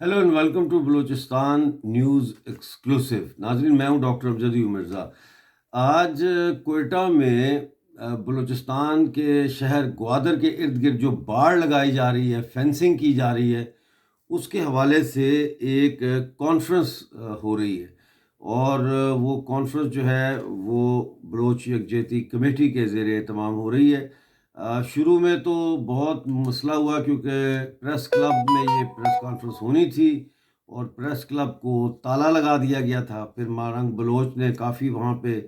Hello and welcome to Balochistan news exclusive. नाज़रीन, मैं हूं डॉक्टर अफजद मिर्ज़ा। आज कोयटा में बलूचिस्तान के शहर ग्वादर के इर्द गिर्द जो बाड़ लगाई जा रही है, फेंसिंग की जा रही है, उसके हवाले से एक कॉन्फ्रेंस हो रही है। और वो कॉन्फ्रेंस जो है वो बलोच यकजहती कमेटी के ज़ेर एहतमाम हो रही है। शुरू में तो बहुत मसला हुआ क्योंकि प्रेस क्लब में ये प्रेस कॉन्फ्रेंस होनी थी और प्रेस क्लब को ताला लगा दिया गया था। फिर मारंग बलोच ने काफ़ी वहाँ पे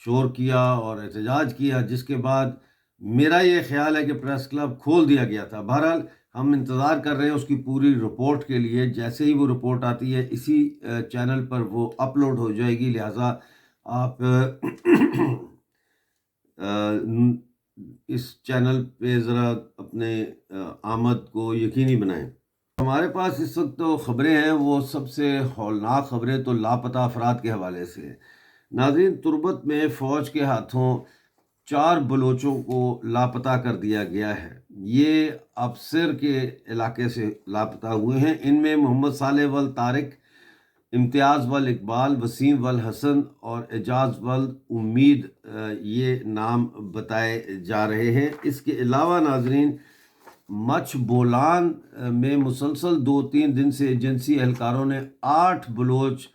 शोर किया और एहतजाज किया, जिसके बाद मेरा ये ख्याल है कि प्रेस क्लब खोल दिया गया था। बहरहाल हम इंतज़ार कर रहे हैं उसकी पूरी रिपोर्ट के लिए। जैसे ही वो रिपोर्ट आती है इसी चैनल पर वो अपलोड हो जाएगी, लिहाजा आप इस चैनल पे ज़रा अपने आमद को यकीनी बनाएं। हमारे पास इस वक्त तो ख़बरें हैं, वो सबसे हौलनाक ख़बरें तो लापता अफराद के हवाले से हैं। नाज़रीन, तुर्बत में फ़ौज के हाथों 4 बलोचों को लापता कर दिया गया है। ये अफसर के इलाके से लापता हुए हैं। इनमें मोहम्मद साले वल तारिक, इम्तियाज़ वल इकबाल, वसीम वल हसन और एजाज वल उम्मीद, ये नाम बताए जा रहे हैं। इसके अलावा नाजरीन, मच बोलान में मुसलसल 2-3 दिन से एजेंसी एहलकारों ने 8 बलोच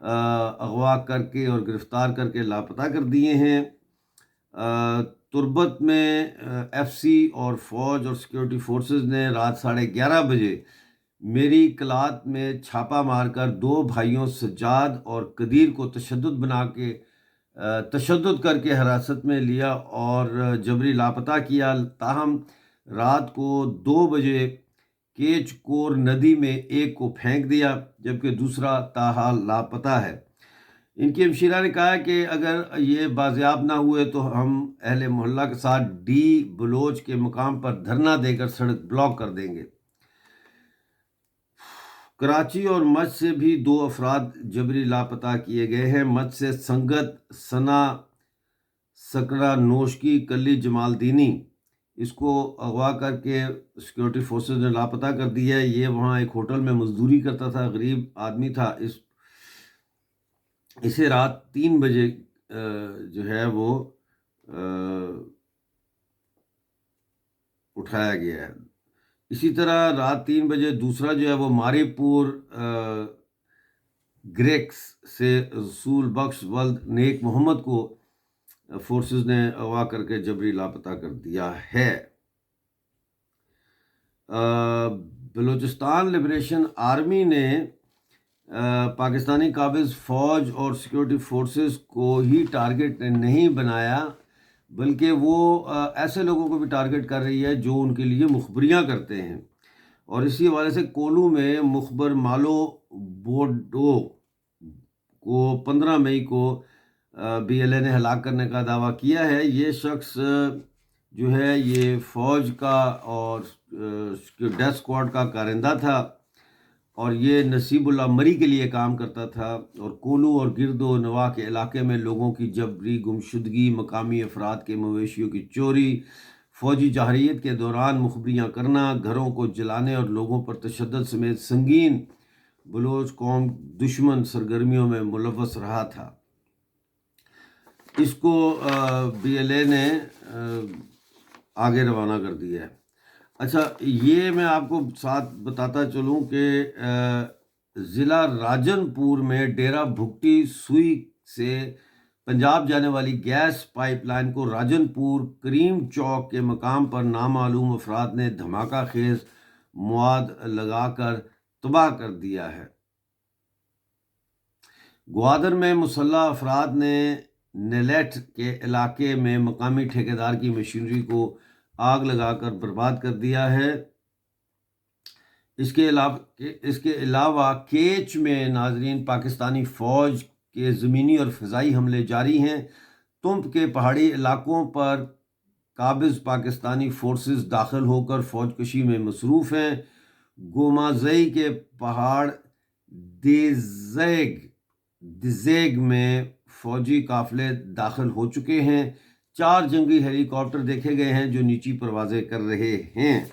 अगवा करके और गिरफ्तार करके लापता कर दिए हैं। तुर्बत में एफसी और फ़ौज और सिक्योरिटी फोर्सेस ने रात 11:30 बजे मेरी कलात में छापा मारकर 2 भाइयों सज्जाद और कदीर को तशद्दुद करके हिरासत में लिया और जबरी लापता किया। ताहम रात को 2 बजे केच कोर नदी में एक को फेंक दिया, जबकि दूसरा ताहाल लापता है। इनकी हमशीरा ने कहा कि अगर ये बाजियाब ना हुए तो हम अहले मोहल्ला के साथ डी बलोच के मुकाम पर धरना देकर सड़क ब्लॉक कर देंगे। कराची और मच से भी 2 अफराद जबरी लापता किए गए हैं। मच से संगत सना सकरा नोशकी कली जमालदीनी, इसको अगवा करके सिक्योरिटी फोर्सेस ने लापता कर दिया है। ये वहाँ एक होटल में मजदूरी करता था, गरीब आदमी था। इसे रात 3 बजे जो है वो उठाया गया है। इसी तरह रात 3 बजे दूसरा जो है वो मारीपुर ग्रेक्स से रसूल बख्श वल्द नेक मोहम्मद को फोर्सेस ने अगवा करके जबरी लापता कर दिया है। बलूचिस्तान लिबरेशन आर्मी ने पाकिस्तानी काबिज फ़ौज और सिक्योरिटी फोर्सेस को ही टारगेट नहीं बनाया, बल्कि वो ऐसे लोगों को भी टारगेट कर रही है जो उनके लिए मुखबरियाँ करते हैं। और इसी हवाले से कोलू में मुखबर मालो बोडो को 15 मई को BLA ने हलाक करने का दावा किया है। ये शख्स जो है ये फ़ौज का और डेथ स्क्वाड का कारिंदा था और ये नसीबुल्ला मरी के लिए काम करता था और कोलू और गिरदो नवा के इलाके में लोगों की जबरी गुमशुदगी, मकामी अफराद के मवेशियों की चोरी, फ़ौजी जहरीत के दौरान मुखबरियाँ करना, घरों को जलाने और लोगों पर तशद्दुद समेत संगीन बलोच कौम दुश्मन सरगर्मियों में मुलव्वस रहा था। इसको BLA ने आगे रवाना कर दिया है। अच्छा, ये मैं आपको साथ बताता चलूँ कि ज़िला राजनपुर में डेरा भुगटी सुई से पंजाब जाने वाली गैस पाइपलाइन को राजनपुर करीम चौक के मकाम पर नामालूम अफराद ने धमाका खेज मवाद लगाकर तबाह कर दिया है। ग्वादर में मुसल्लह अफराद ने नेलेट के इलाके में मकामी ठेकेदार की मशीनरी को आग लगाकर बर्बाद कर दिया है। इसके अलावा केच में नाजरीन पाकिस्तानी फ़ौज के ज़मीनी और फ़िज़ाई हमले जारी हैं। तुंब के पहाड़ी इलाकों पर काबिज़ पाकिस्तानी फोर्सेस दाखिल होकर फ़ौजकशी में मसरूफ़ हैं। गोमाज़ई के पहाड़ दिज़ेग में फ़ौजी काफ़िले दाखिल हो चुके हैं। 4 जंगी हेलीकॉप्टर देखे गए हैं जो नीची परवाज़ें कर रहे हैं।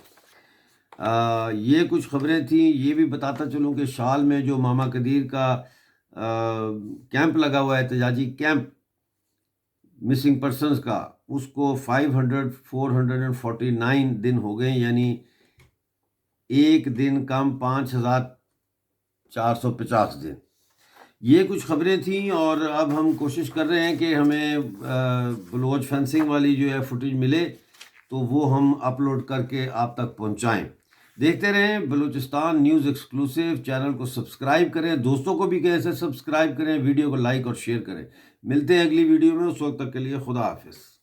یہ کچھ خبریں تھیں. یہ بھی بتاتا چلوں کہ شال میں جو ماما قدیر کا کیمپ لگا ہوا ہے، احتجاجی کیمپ مسنگ پرسنز کا، اس کو 449 دن ہو گئے، یعنی ایک دن کم 5450 دن. یہ کچھ خبریں تھیں، اور اب ہم کوشش کر رہے ہیں کہ ہمیں بلوچ فینسنگ والی جو ہے فوٹیج ملے تو وہ ہم اپلوڈ کر کے آپ تک پہنچائیں. دیکھتے رہیں بلوچستان نیوز ایکسکلوسیو. چینل کو سبسکرائب کریں، دوستوں کو بھی کیسے سبسکرائب کریں، ویڈیو کو لائک اور شیئر کریں. ملتے ہیں اگلی ویڈیو میں، اس وقت تک کے لیے خدا حافظ.